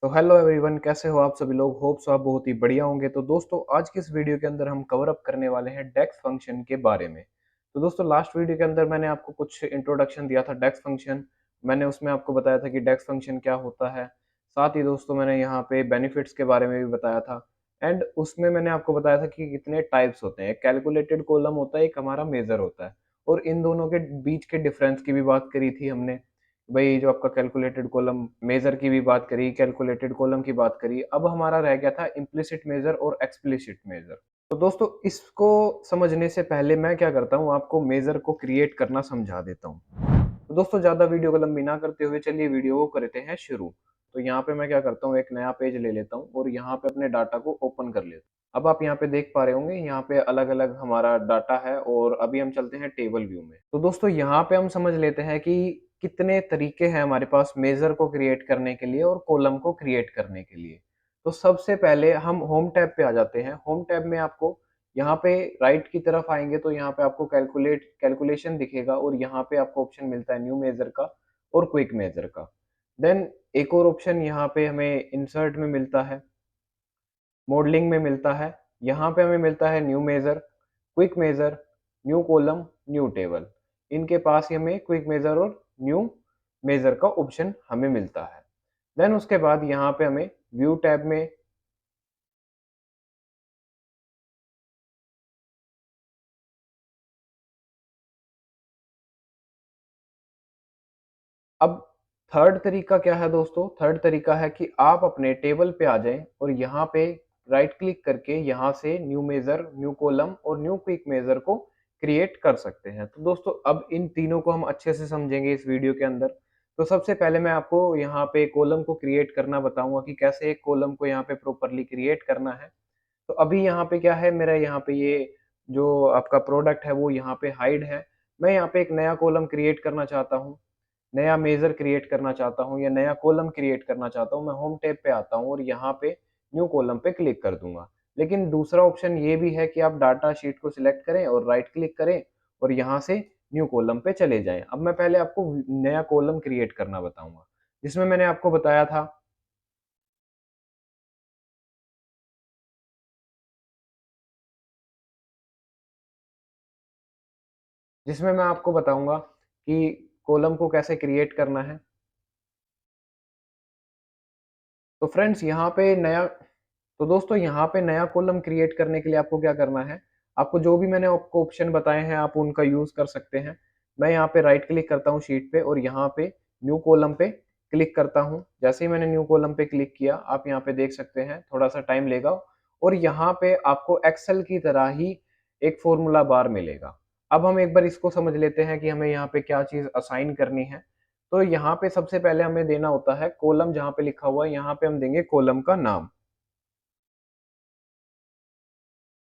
तो hello everyone, कैसे हो आप सभी लोग। होप सो आप बहुत ही बढ़िया होंगे। तो दोस्तों, आज की इस वीडियो के अंदर हम कवर अप करने वाले हैं डेक्स फंक्शन के बारे में। तो दोस्तों, लास्ट वीडियो के अंदर मैंने आपको कुछ इंट्रोडक्शन दिया था डेक्स फंक्शन। मैंने उसमें आपको बताया था कि डेक्स फंक्शन क्या होता है। साथ ही दोस्तों, मैंने यहाँ पे बेनिफिट्स के बारे में भी बताया था। एंड उसमें मैंने आपको बताया था कि कितने टाइप्स होते हैं। एक कैलकुलेटेड कॉलम होता है, एक हमारा मेजर होता है। और इन दोनों के बीच के डिफरेंस की भी बात करी थी हमने। भाई, जो आपका कैलकुलेटेड कॉलम मेजर की भी बात करी, कैलकुलेटेड कॉलम की बात करी। अब हमारा रह गया था इम्प्लिसिट मेजर और एक्सप्लिसिट मेजर। तो दोस्तों, इसको समझने से पहले मैं क्या करता हूँ, आपको मेजर को क्रिएट करना समझा देता हूँ। तो दोस्तों, ज़्यादा वीडियो को लंबी ना करते हुए चलिए वीडियो को करते हैं शुरू। तो यहाँ पे मैं क्या करता हूँ, एक नया पेज ले लेता हूँ और यहाँ पे अपने डाटा को ओपन कर लेता हूँ। अब आप यहाँ पे देख पा रहे होंगे, यहाँ पे अलग-अलग हमारा डाटा है और अभी हम चलते हैं टेबल व्यू में। तो दोस्तों, यहाँ पे हम समझ लेते हैं कि कितने तरीके हैं हमारे पास मेजर को क्रिएट करने के लिए और कॉलम को क्रिएट करने के लिए। तो सबसे पहले हम होम टैब पे आ जाते हैं। होम टैब में आपको यहाँ पे राइट की तरफ आएँगे तो यहाँ पे आपको कैलकुलेशन दिखेगा और यहाँ पे आपको ऑप्शन मिलता है न्यू मेजर का और क्विक मेजर का। देन एक और ऑप्शन यहाँ पे हमें इंसर्ट में मिलता है, मॉडलिंग में मिलता है। यहाँ पे हमें मिलता है new measure, quick measure, new column, new table. इनके पास ही हमें क्विक मेजर और न्यू मेजर का ऑप्शन हमें मिलता है। देन उसके बाद यहाँ पे हमें व्यू टैब में अब थर्ड तरीका क्या है दोस्तों? थर्ड तरीका है कि आप अपने टेबल पे आ जाएँ और यहाँ पे राइट क्लिक करके यहाँ से न्यू मेजर, न्यू कॉलम और न्यू क्विक मेजर को क्रिएट कर सकते हैं। तो दोस्तों, अब इन तीनों को हम अच्छे से समझेंगे इस वीडियो के अंदर। तो सबसे पहले मैं आपको यहाँ पे कॉलम को क्रिएट करना बताऊँगा कि कैसे एक कॉलम को यहाँ पे प्रॉपर्ली क्रिएट करना है। तो अभी यहाँ पे क्या है, मेरा यहाँ पे ये जो आपका प्रोडक्ट है वो यहाँ पे हाइड है। मैं यहाँ पे एक नया कॉलम क्रिएट करना चाहता हूँ, नया मेजर क्रिएट करना चाहता हूँ या नया कॉलम क्रिएट करना चाहता हूँ। मैं होम टैब पे आता हूँ और यहाँ पे न्यू कॉलम पे क्लिक कर दूंगा। लेकिन दूसरा ऑप्शन ये भी है कि आप डाटा शीट को सिलेक्ट करें और राइट क्लिक करें और यहाँ से न्यू कॉलम पे चले जाएं। अब मैं पहले आपको नया कॉलम क्रिएट करना बताऊंगा, जिसमें मैंने आपको बताया था, जिसमें मैं आपको बताऊंगा कि कॉलम को कैसे क्रिएट करना है। तो फ्रेंड्स, यहाँ पे नया तो दोस्तों, यहाँ पे नया कॉलम क्रिएट करने के लिए आपको क्या करना है, आपको जो भी मैंने आपको ऑप्शन बताए हैं आप उनका यूज़ कर सकते हैं। मैं यहाँ पे राइट क्लिक करता हूँ शीट पे और यहाँ पे न्यू कॉलम पे क्लिक करता हूँ। जैसे ही मैंने न्यू कॉलम पे क्लिक किया, आप यहाँ पे देख सकते हैं थोड़ा सा टाइम लेगा और यहाँ पे आपको एक्सेल की तरह ही एक फॉर्मूला बार मिलेगा। अब हम एक बार इसको समझ लेते हैं कि हमें यहाँ पे क्या चीज़ असाइन करनी है। तो यहाँ पे सबसे पहले हमें देना होता है कॉलम, जहाँ पे लिखा हुआ है यहाँ पे हम देंगे कॉलम का नाम।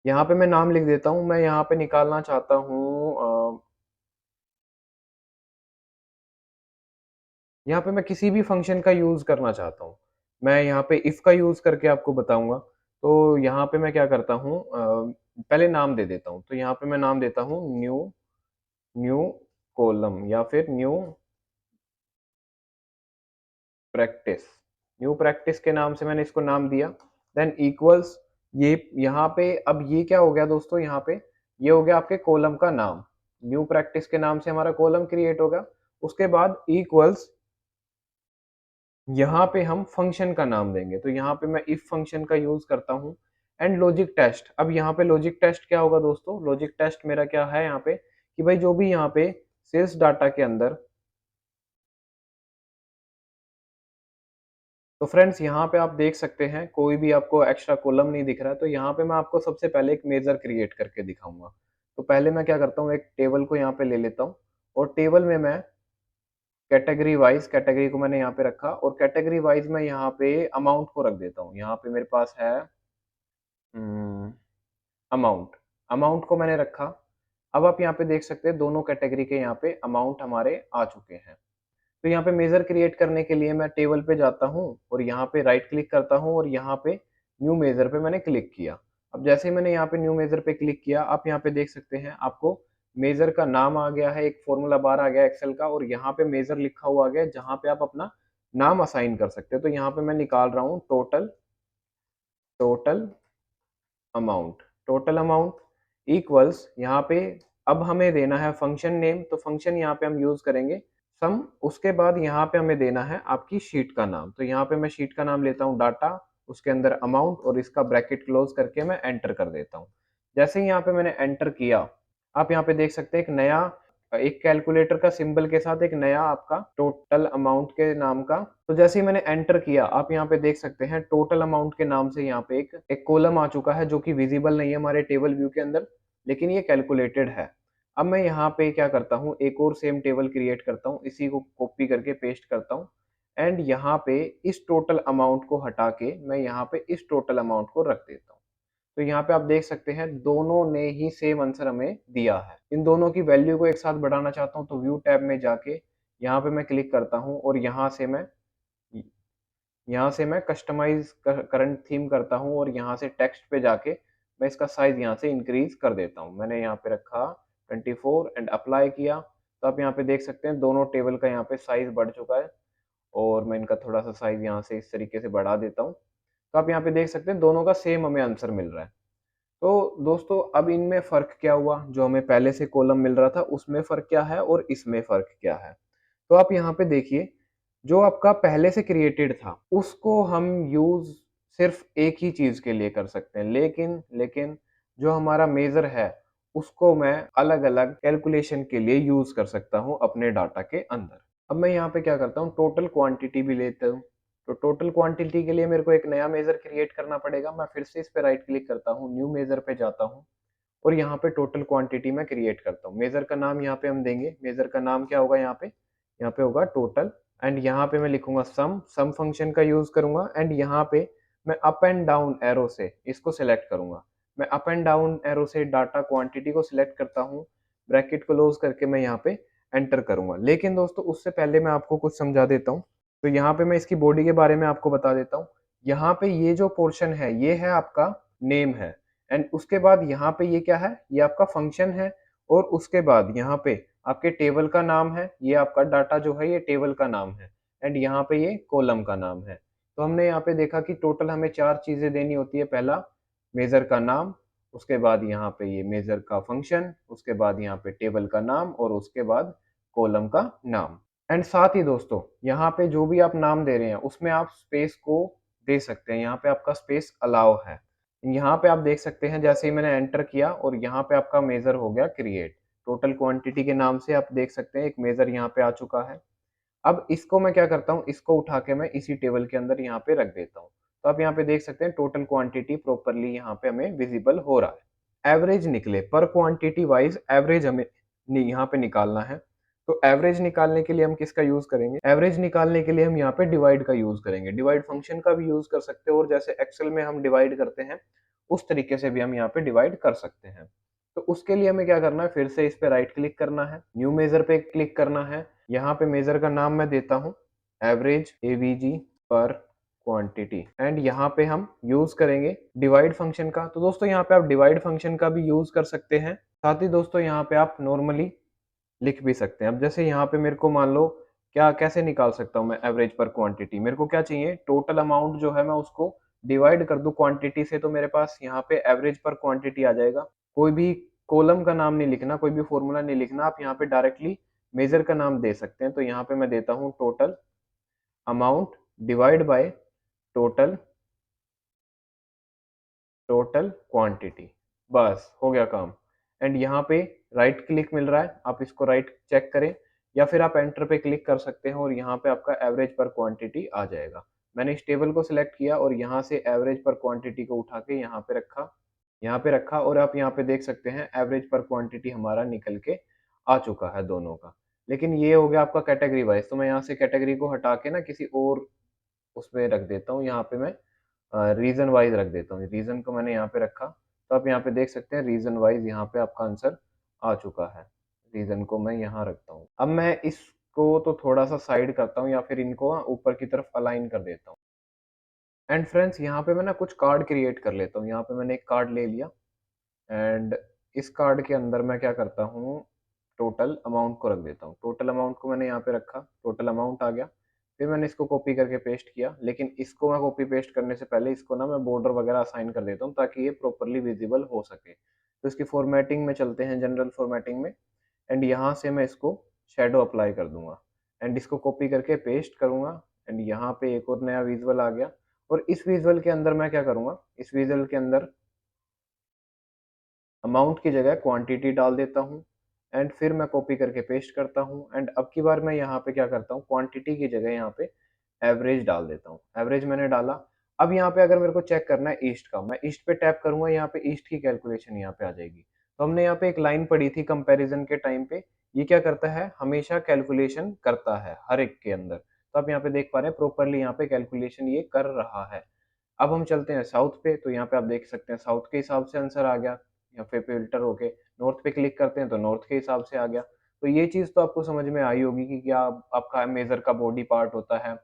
यहाँ पे मैं नाम लिख देता हूँ। मैं यहाँ पे निकालना चाहता हूँ यहाँ पे मैं किसी भी फंक्शन का यूज़ करना चाहता हूँ। मैं यहाँ पे इफ का यूज़ करके आपको बताऊँगा। तो यहाँ पे मैं क्या करता हूँ, पहले नाम दे देता हूँ। तो यहाँ पे मैं नाम देता हूँ न्यू न्यू कॉलम या फिर प्रैक्टिस। न्यू प्रैक्टिस के नाम से मैंने इसको नाम दिया। देन इक्वल्स, ये यहाँ पे अब ये क्या हो गया दोस्तों, यहाँ पे ये हो गया आपके कॉलम का नाम। न्यू प्रैक्टिस के नाम से हमारा कॉलम क्रिएट होगा। उसके बाद इक्वल्स, यहाँ पे हम फंक्शन का नाम देंगे। तो यहाँ पे मैं इफ फंक्शन का यूज करता हूँ। एंड लॉजिक टेस्ट, अब यहाँ पे लॉजिक टेस्ट क्या होगा दोस्तों, लॉजिक टेस्ट मेरा क्या है यहाँ पे कि भाई जो भी यहाँ पे सेल्स डाटा के अंदर, तो फ्रेंड्स यहाँ पे आप देख सकते हैं कोई भी आपको एक्स्ट्रा कॉलम नहीं दिख रहा है। तो यहाँ पे मैं आपको सबसे पहले एक मेजर क्रिएट करके दिखाऊंगा। तो पहले मैं क्या करता हूँ, एक टेबल को यहाँ पे ले लेता हूँ और टेबल में मैं कैटेगरी वाइज, कैटेगरी को मैंने यहाँ पे रखा और कैटेगरी वाइज मैं यहाँ पे अमाउंट को रख देता हूँ। यहाँ पे मेरे पास है अमाउंट, अमाउंट को मैंने रखा। अब आप यहाँ पे देख सकते हैं दोनों कैटेगरी के यहाँ पे अमाउंट हमारे आ चुके हैं। तो यहाँ पे मेजर क्रिएट करने के लिए मैं टेबल पे जाता हूँ और यहाँ पे राइट क्लिक करता हूँ और यहाँ पे न्यू मेजर पे मैंने क्लिक किया। अब जैसे ही मैंने यहाँ पे न्यू मेजर पे क्लिक किया, आप यहाँ पे देख सकते हैं आपको मेजर का नाम आ गया है, एक फॉर्मूला बार आ गया एक्सेल का और यहाँ पे मेजर लिखा हुआ आ गया जहाँ पे आप अपना नाम असाइन कर सकते हैं। तो यहाँ पे मैं निकाल रहा हूँ total total amount. Total amount equals यहाँ पे अब हमें देना है फंक्शन नेम, तो फंक्शन यहाँ पे हम यूज करेंगे सम। उसके बाद यहाँ पे हमें देना है आपकी शीट का नाम। तो यहाँ पे मैं शीट का नाम लेता हूँ डाटा, उसके अंदर अमाउंट और इसका ब्रैकेट क्लोज करके मैं एंटर कर देता हूँ। जैसे ही यहाँ पे मैंने एंटर किया, आप यहाँ पे देख सकते हैं एक नया, एक कैलकुलेटर का सिंबल के साथ एक नया आपका टोटल अमाउंट के नाम का। तो जैसे ही मैंने एंटर किया, आप यहाँ पे देख सकते हैं टोटल अमाउंट के नाम से यहाँ पे एक कॉलम आ चुका है, जो कि विजिबल नहीं है हमारे टेबल व्यू के अंदर, लेकिन ये कैलकुलेटेड है। अब मैं यहाँ पे क्या करता हूँ, एक और सेम टेबल क्रिएट करता हूँ, इसी को कॉपी करके पेस्ट करता हूँ एंड यहाँ पे इस टोटल अमाउंट को हटा के मैं यहाँ पे इस टोटल अमाउंट को रख देता हूँ। तो यहाँ पे आप देख सकते हैं दोनों ने ही सेम आंसर हमें दिया है। इन दोनों की वैल्यू को एक साथ बढ़ाना चाहता हूँ तो व्यू टैब में जाके यहाँ पे मैं क्लिक करता हूँ और यहाँ से मैं कस्टमाइज करंट थीम करता हूँ और यहाँ से टेक्स्ट पे जाके मैं इसका साइज यहाँ से इंक्रीज कर देता हूँ। मैंने यहाँ पे रखा 24 एंड अप्लाई किया, तो आप यहाँ पे देख सकते हैं दोनों टेबल का यहाँ पे साइज बढ़ चुका है और मैं इनका थोड़ा सा साइज यहाँ से इस तरीके से बढ़ा देता हूँ। तो आप यहाँ पे देख सकते हैं दोनों का सेम हमें आंसर मिल रहा है। तो दोस्तों अब इनमें फ़र्क क्या हुआ, जो हमें पहले से कॉलम मिल रहा था उसमें फ़र्क क्या है और इसमें फ़र्क क्या है। तो आप यहाँ पे देखिए, जो आपका पहले से क्रिएटेड था उसको हम यूज़ सिर्फ एक ही चीज़ के लिए कर सकते हैं, लेकिन लेकिन जो हमारा मेज़र है उसको मैं अलग-अलग कैलकुलेशन के लिए यूज़ कर सकता हूँ अपने डाटा के अंदर। अब मैं यहाँ पे क्या करता हूँ, टोटल क्वांटिटी भी लेता हूँ। तो टोटल क्वांटिटी के लिए मेरे को एक नया मेजर क्रिएट करना पड़ेगा। मैं फिर से इस पे राइट क्लिक करता हूँ, न्यू मेजर पे जाता हूँ और यहाँ पे टोटल क्वांटिटी मैं क्रिएट करता हूँ। मेजर का नाम यहाँ पे हम देंगे, मेजर का नाम क्या होगा यहाँ पे होगा टोटल एंड यहाँ पे मैं लिखूंगा सम फंक्शन का यूज करूंगा एंड यहाँ पे मैं अप एंड डाउन एरो से इसको सिलेक्ट करूंगा। मैं अप एंड डाउन एरो से डाटा क्वांटिटी को सिलेक्ट करता हूँ, ब्रैकेट क्लोज करके मैं यहाँ पे एंटर करूंगा। लेकिन दोस्तों उससे पहले मैं आपको कुछ समझा देता हूँ। तो यहाँ पे मैं इसकी बॉडी के बारे में आपको बता देता हूँ। यहाँ पे ये जो पोर्शन है ये है आपका नेम है एंड उसके बाद यहाँ पे ये क्या है, ये आपका फंक्शन है और उसके बाद यहाँ पे आपके टेबल का नाम है, ये आपका डाटा जो है ये टेबल का नाम है एंड यहाँ पे ये कॉलम का नाम है। तो हमने यहाँ पे देखा कि टोटल हमें 4 चीजें देनी होती है। पहला मेजर का नाम, उसके बाद यहाँ पे ये मेजर का फंक्शन, उसके बाद यहाँ पे टेबल का नाम और उसके बाद कॉलम का नाम। एंड साथ ही दोस्तों यहाँ पे जो भी आप नाम दे रहे हैं उसमें आप स्पेस को दे सकते हैं। यहाँ पे आपका स्पेस अलाउ है। यहाँ पे आप देख सकते हैं जैसे ही मैंने एंटर किया और यहाँ पे आपका मेजर हो गया क्रिएट। टोटल क्वांटिटी के नाम से आप देख सकते हैं एक मेजर यहाँ पे आ चुका है। अब इसको मैं क्या करता हूँ, इसको उठा के मैं इसी टेबल के अंदर यहाँ पे रख देता हूँ। तो आप यहाँ पे देख सकते हैं टोटल क्वांटिटी प्रॉपरली यहाँ पे हमें विजिबल हो रहा है। एवरेज निकले, पर क्वांटिटी वाइज एवरेज हमें यहाँ पे निकालना है। तो एवरेज निकालने के लिए हम किसका यूज करेंगे, एवरेज निकालने के लिए हम यहाँ पे डिवाइड का यूज करेंगे। डिवाइड फंक्शन का भी यूज कर सकते हो और जैसे एक्सेल में हम डिवाइड करते हैं उस तरीके से भी हम यहाँ पे डिवाइड कर सकते हैं। तो उसके लिए हमें क्या करना है, फिर से इस पे राइट क्लिक करना है, न्यू मेजर पे क्लिक करना है। यहाँ पे मेजर का नाम मैं देता हूँ एवरेज एवीजी पर क्वांटिटी एंड यहाँ पे हम यूज करेंगे डिवाइड फंक्शन का। तो दोस्तों यहाँ पे आप डिवाइड फंक्शन का भी यूज कर सकते हैं। साथ ही दोस्तों यहाँ पे आप नॉर्मली लिख भी सकते हैं। अब जैसे यहाँ पे मेरे को मान लो क्या कैसे निकाल सकता हूँ मैं एवरेज पर क्वांटिटी, मेरे को क्या चाहिए, टोटल अमाउंट जो है मैं उसको डिवाइड कर दूं क्वांटिटी से, तो मेरे पास यहाँ पे एवरेज पर क्वांटिटी आ जाएगा। कोई भी कॉलम का नाम नहीं लिखना, कोई भी फॉर्मूला नहीं लिखना, आप यहाँ पे डायरेक्टली मेजर का नाम दे सकते हैं। तो यहाँ पे मैं देता हूँ total amount divide by total total quantity, बस हो गया काम। एंड यहाँ पे राइट क्लिक मिल रहा है, आप इसको राइट चेक करें या फिर आप एंटर पे क्लिक कर सकते हैं और यहाँ पे आपका एवरेज पर क्वांटिटी आ जाएगा। मैंने इस टेबल को सिलेक्ट किया और यहाँ से एवरेज पर क्वांटिटी को उठा के यहाँ पे रखा और आप यहाँ पे देख सकते हैं एवरेज पर क्वांटिटी हमारा निकल के आ चुका है दोनों का। लेकिन ये हो गया आपका कैटेगरी वाइज, तो मैं यहाँ से कैटेगरी को हटा के ना किसी और उसमें रख देता हूँ। यहाँ पे मैं रीजन वाइज रख देता हूँ, रीजन को मैंने यहाँ पे रखा। तो आप यहाँ पे देख सकते हैं रीजन वाइज यहाँ पे आपका आंसर आ चुका है। रीजन को मैं यहाँ रखता हूँ। अब मैं इसको तो थोड़ा सा साइड करता हूँ या फिर इनको ऊपर की तरफ अलाइन कर देता हूँ। एंड फ्रेंड्स यहाँ पे मैं ना कुछ कार्ड क्रिएट कर लेता हूँ। यहाँ पे मैंने एक कार्ड ले लिया एंड इस कार्ड के अंदर मैं क्या करता हूँ, टोटल अमाउंट को रख देता हूँ। टोटल अमाउंट को मैंने यहाँ पे रखा, टोटल अमाउंट आ गया। फिर मैंने इसको कॉपी करके पेस्ट किया, लेकिन इसको मैं कॉपी पेस्ट करने से पहले इसको ना मैं बॉर्डर वगैरह असाइन कर देता हूँ ताकि ये प्रॉपर्ली विजिबल हो सके। तो इसकी फॉर्मेटिंग में चलते हैं, जनरल फॉर्मेटिंग में, एंड यहाँ से मैं इसको शेडो अप्लाई कर दूंगा एंड इसको कॉपी करके पेस्ट करूंगा एंड यहाँ पे एक और नया विजुअल आ गया। और इस विजुअल के अंदर मैं क्या करूंगा, इस विजुअल के अंदर अमाउंट की जगह क्वांटिटी डाल देता हूँ एंड फिर मैं कॉपी करके पेस्ट करता हूँ एंड अब की बार मैं यहाँ पे क्या करता हूँ, क्वांटिटी की जगह यहाँ पे एवरेज डाल देता हूँ। एवरेज मैंने डाला। अब यहाँ पे अगर मेरे को चेक करना है ईस्ट का, मैं ईस्ट पे टैप करूंगा, यहाँ पे ईस्ट की कैलकुलेशन यहाँ पे आ जाएगी। तो हमने यहाँ पे एक लाइन पढ़ी थी कंपैरिजन के टाइम पे, ये क्या करता है, हमेशा कैलकुलेशन करता है हर एक के अंदर। तो आप यहाँ पे देख पा रहे हैं प्रॉपरली यहाँ पे कैलकुलेशन ये कर रहा है। अब हम चलते हैं साउथ पे, तो यहाँ पे आप देख सकते हैं साउथ के हिसाब से आंसर आ गया, या फिर फिल्टर होके नॉर्थ पे क्लिक करते हैं तो नॉर्थ के हिसाब से आ गया। तो ये चीज़ तो आपको समझ में आई होगी कि क्या आपका मेजर का बॉडी पार्ट होता है,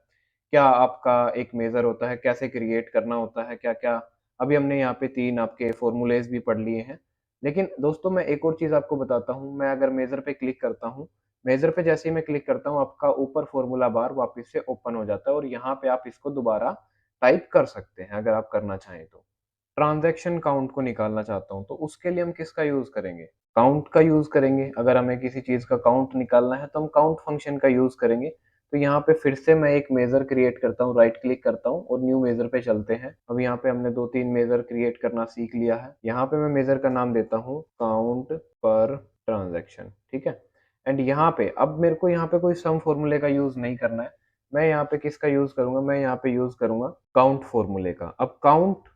क्या आपका एक मेजर होता है, कैसे क्रिएट करना होता है, क्या क्या। अभी हमने यहाँ पे 3 आपके फॉर्मूलेज भी पढ़ लिए हैं। लेकिन दोस्तों मैं एक और चीज़ आपको बताता हूँ, मैं अगर मेजर पे क्लिक करता हूँ, मेजर पे जैसे ही मैं क्लिक करता हूँ आपका ऊपर फॉर्मूला बार वापस से ओपन हो जाता है और यहाँ पे आप इसको दोबारा टाइप कर सकते हैं अगर आप करना चाहें तो। ट्रांजैक्शन काउंट को निकालना चाहता हूँ तो उसके लिए हम किसका यूज़ करेंगे, काउंट का यूज़ करेंगे। अगर हमें किसी चीज़ का काउंट निकालना है तो हम काउंट फंक्शन का यूज़ करेंगे। तो यहाँ पे फिर से मैं एक मेजर क्रिएट करता हूँ, राइट क्लिक करता हूँ और न्यू मेजर पे चलते हैं। अब यहाँ पे हमने 2-3 मेजर क्रिएट करना सीख लिया है। यहाँ पे मैं मेजर का नाम देता हूँ काउंट पर ट्रांजैक्शन, ठीक है। एंड यहाँ पे अब मेरे को यहाँ पे कोई सम फॉर्मूले का यूज़ नहीं करना है। मैं यहाँ पे किसका यूज़ करूंगा, मैं यहाँ पे यूज़ करूंगा काउंट फॉर्मूले का। अब काउंट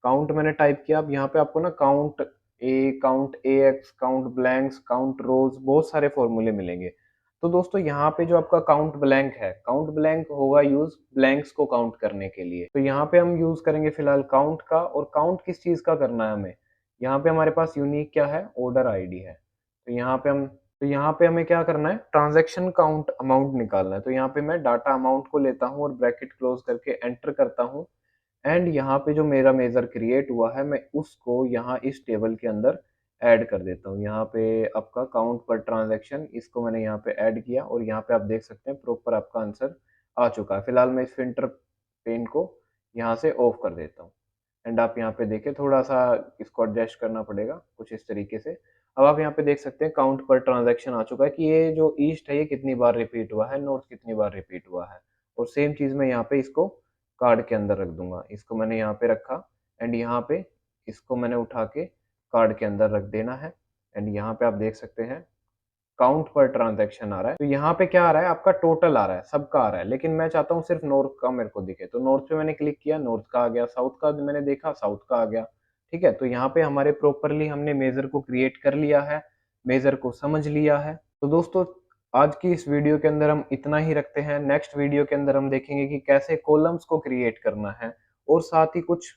काउंट मैंने टाइप किया। अब यहाँ पे आपको ना काउंट ए एक्स, काउंट ब्लैंक्स, काउंट रोज, बहुत सारे फॉर्मूले मिलेंगे। तो दोस्तों यहाँ पे जो आपका काउंट ब्लैंक है, काउंट ब्लैंक होगा यूज ब्लैंक्स को काउंट करने के लिए। तो यहाँ पे हम यूज करेंगे फिलहाल काउंट का। और काउंट किस चीज का करना है हमें, यहाँ पे हमारे पास यूनिक क्या है, ऑर्डर आईडी है। तो यहाँ पे हमें क्या करना है, ट्रांजैक्शन काउंट अमाउंट निकालना है। तो यहाँ पे मैं डाटा अमाउंट को लेता हूँ और ब्रैकेट क्लोज करके एंटर करता हूँ एंड यहाँ पे जो मेरा मेजर क्रिएट हुआ है मैं उसको यहाँ इस टेबल के अंदर ऐड कर देता हूँ। यहाँ पे आपका काउंट पर ट्रांजैक्शन, इसको मैंने यहाँ पे ऐड किया और यहाँ पे आप देख सकते हैं प्रॉपर आपका आंसर आ चुका है। फिलहाल मैं इस फिल्टर पेन को यहाँ से ऑफ कर देता हूँ एंड आप यहाँ पे देखें थोड़ा सा इसको एडजस्ट करना पड़ेगा कुछ इस तरीके से। अब आप यहाँ पे देख सकते हैं काउंट पर ट्रांजैक्शन आ चुका है कि ये जो ईस्ट है ये कितनी बार रिपीट हुआ है, नॉर्थ कितनी बार रिपीट हुआ है। और सेम चीज़ मैं यहाँ पे इसको कार्ड के अंदर रख दूंगा। इसको मैंने यहाँ पे रखा एंड यहाँ पे इसको मैंने उठा के कार्ड के अंदर रख देना है एंड यहाँ पे आप देख सकते हैं काउंट पर ट्रांजैक्शन आ रहा है। तो यहाँ पे क्या आ रहा है, आपका टोटल आ रहा है, सबका आ रहा है, लेकिन मैं चाहता हूँ सिर्फ नॉर्थ का मेरे को दिखे। तो नॉर्थ पे मैंने क्लिक किया, नॉर्थ का आ गया, साउथ का मैंने देखा, साउथ का आ गया। ठीक है, तो यहाँ पे हमारे प्रॉपरली हमने मेजर को क्रिएट कर लिया है, मेजर को समझ लिया है। तो दोस्तों आज की इस वीडियो के अंदर हम इतना ही रखते हैं। नेक्स्ट वीडियो के अंदर हम देखेंगे कि कैसे कॉलम्स को क्रिएट करना है और साथ ही कुछ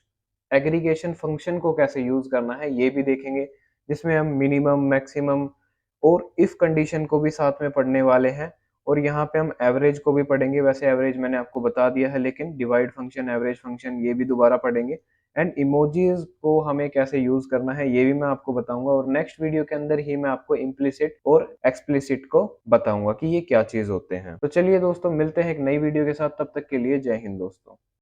एग्रीगेशन फंक्शन को कैसे यूज करना है ये भी देखेंगे, जिसमें हम मिनिमम, मैक्सिमम और इफ कंडीशन को भी साथ में पढ़ने वाले हैं। और यहाँ पे हम एवरेज को भी पढ़ेंगे। वैसे एवरेज मैंने आपको बता दिया है, लेकिन डिवाइड फंक्शन, एवरेज फंक्शन ये भी दोबारा पढ़ेंगे। एंड इमोजीज को हमें कैसे यूज करना है ये भी मैं आपको बताऊंगा। और नेक्स्ट वीडियो के अंदर ही मैं आपको इम्प्लिसिट और एक्सप्लिसिट को बताऊंगा कि ये क्या चीज होते हैं। तो चलिए दोस्तों मिलते हैं एक नई वीडियो के साथ, तब तक के लिए जय हिंद दोस्तों।